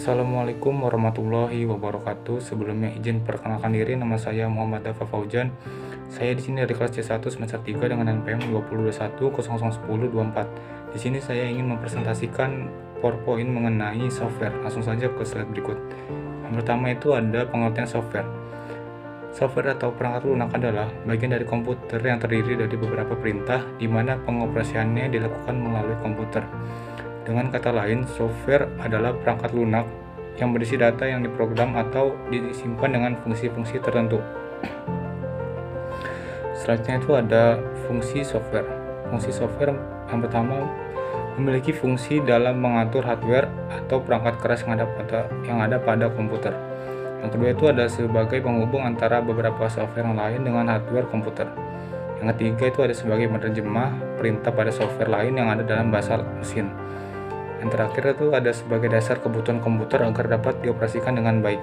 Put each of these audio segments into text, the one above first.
Assalamualaikum warahmatullahi wabarakatuh. Sebelumnya izin perkenalkan diri, nama saya Muhammad Dafa Fauzan. Saya di sini dari kelas C1 semester 3 dengan NPM 2021001024. Di sini saya ingin mempresentasikan PowerPoint mengenai software. Langsung saja ke slide berikut. Yang pertama itu ada pengertian software. Software atau perangkat lunak adalah bagian dari komputer yang terdiri dari beberapa perintah di mana pengoperasiannya dilakukan melalui komputer. Dengan kata lain, software adalah perangkat lunak yang berisi data yang diprogram atau disimpan dengan fungsi-fungsi tertentu. Selanjutnya itu ada fungsi software. Fungsi software yang pertama memiliki fungsi dalam mengatur hardware atau perangkat keras yang ada pada komputer. Yang kedua itu ada sebagai penghubung antara beberapa software yang lain dengan hardware komputer. Yang ketiga itu ada sebagai penerjemah perintah pada software lain yang ada dalam bahasa mesin. Yang terakhir itu ada sebagai dasar kebutuhan komputer agar dapat dioperasikan dengan baik.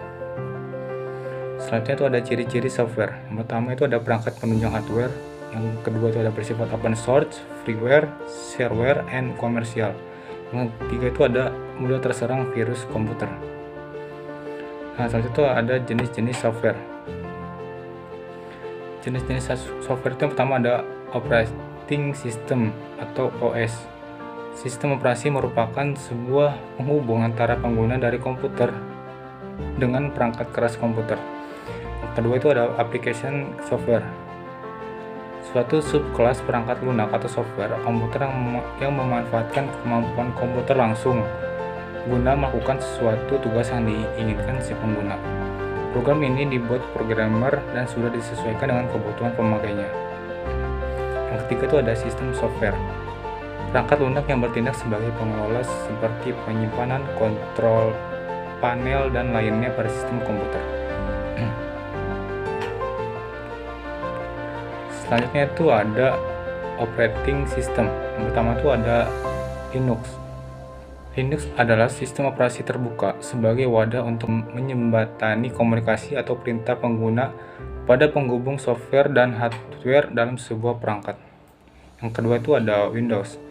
Selanjutnya itu ada ciri-ciri software. Yang pertama itu ada perangkat penunjang hardware. Yang kedua itu ada bersifat open source, freeware, shareware, and komersial. Yang ketiga itu ada mudah terserang virus komputer. Nah, selanjutnya itu ada jenis-jenis software. Jenis-jenis software itu yang pertama ada operating system atau OS. Sistem operasi merupakan sebuah penghubung antara pengguna dari komputer dengan perangkat keras komputer. Yang kedua itu ada application software. Suatu subkelas perangkat lunak atau software komputer yang memanfaatkan kemampuan komputer langsung guna melakukan sesuatu tugas yang diinginkan si pengguna. Program ini dibuat programmer dan sudah disesuaikan dengan kebutuhan pemakainya. Yang ketiga itu ada sistem software. Perangkat lunak yang bertindak sebagai pengelola seperti penyimpanan, kontrol panel, dan lainnya pada sistem komputer. Selanjutnya itu ada operating system. Yang pertama itu ada Linux. Linux adalah sistem operasi terbuka sebagai wadah untuk menjembatani komunikasi atau perintah pengguna pada penghubung software dan hardware dalam sebuah perangkat. Yang kedua itu ada Windows.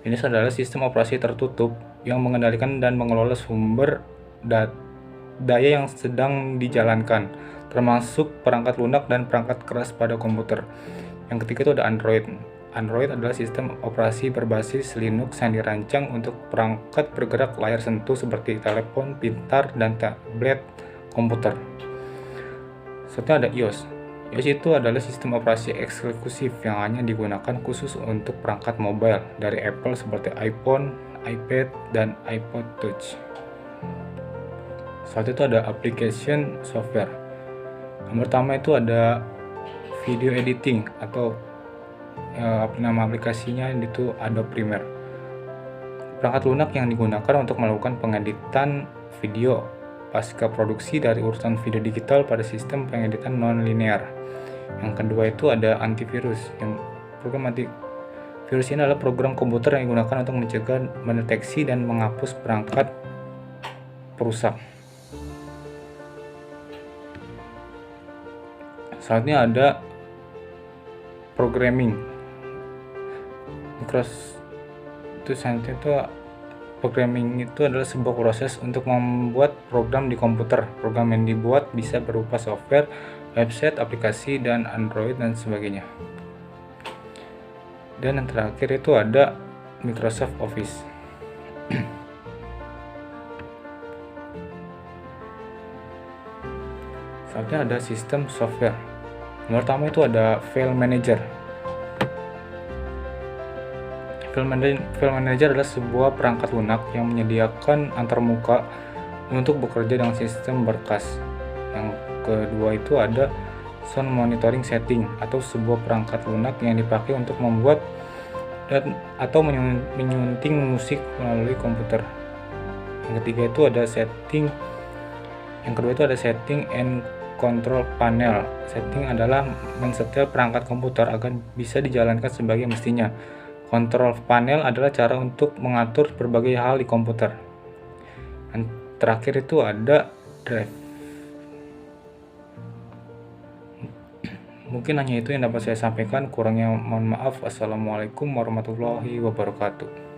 Windows adalah sistem operasi tertutup yang mengendalikan dan mengelola sumber daya yang sedang dijalankan, termasuk perangkat lunak dan perangkat keras pada komputer. Yang ketiga itu ada Android. Android adalah sistem operasi berbasis Linux yang dirancang untuk perangkat bergerak layar sentuh seperti telepon pintar dan tablet komputer. Selanjutnya ada iOS. iOS itu adalah sistem operasi eksklusif yang hanya digunakan khusus untuk perangkat mobile dari Apple seperti iPhone, iPad, dan iPod Touch. Selanjutnya itu ada application software. Yang pertama itu ada video editing atau nama aplikasinya itu Adobe Premiere. Perangkat lunak yang digunakan untuk melakukan pengeditan video pasca produksi dari urutan video digital pada sistem pengeditan non-linear. Yang kedua itu ada antivirus. Program antivirus ini adalah program komputer yang digunakan untuk mencegah, mendeteksi, dan menghapus perangkat perusak. Selanjutnya ada programming. Programming itu adalah sebuah proses untuk membuat program di komputer. Program yang dibuat bisa berupa software, website, aplikasi, dan Android dan sebagainya. Dan yang terakhir itu ada Microsoft Office. Selanjutnya ada sistem software. Yang pertama itu ada File Manager. File Manager adalah sebuah perangkat lunak yang menyediakan antarmuka untuk bekerja dengan sistem berkas. Yang kedua itu ada Sound Monitoring Setting atau sebuah perangkat lunak yang dipakai untuk membuat atau menyunting musik melalui komputer. Yang ketiga itu ada setting. Yang kedua itu ada setting and control panel. Setting adalah mensetel perangkat komputer agar bisa dijalankan sebagai mestinya. Control panel adalah cara untuk mengatur berbagai hal di komputer. Dan terakhir itu ada drive. Mungkin hanya itu yang dapat saya sampaikan. Kurangnya mohon maaf. Wassalamualaikum warahmatullahi wabarakatuh.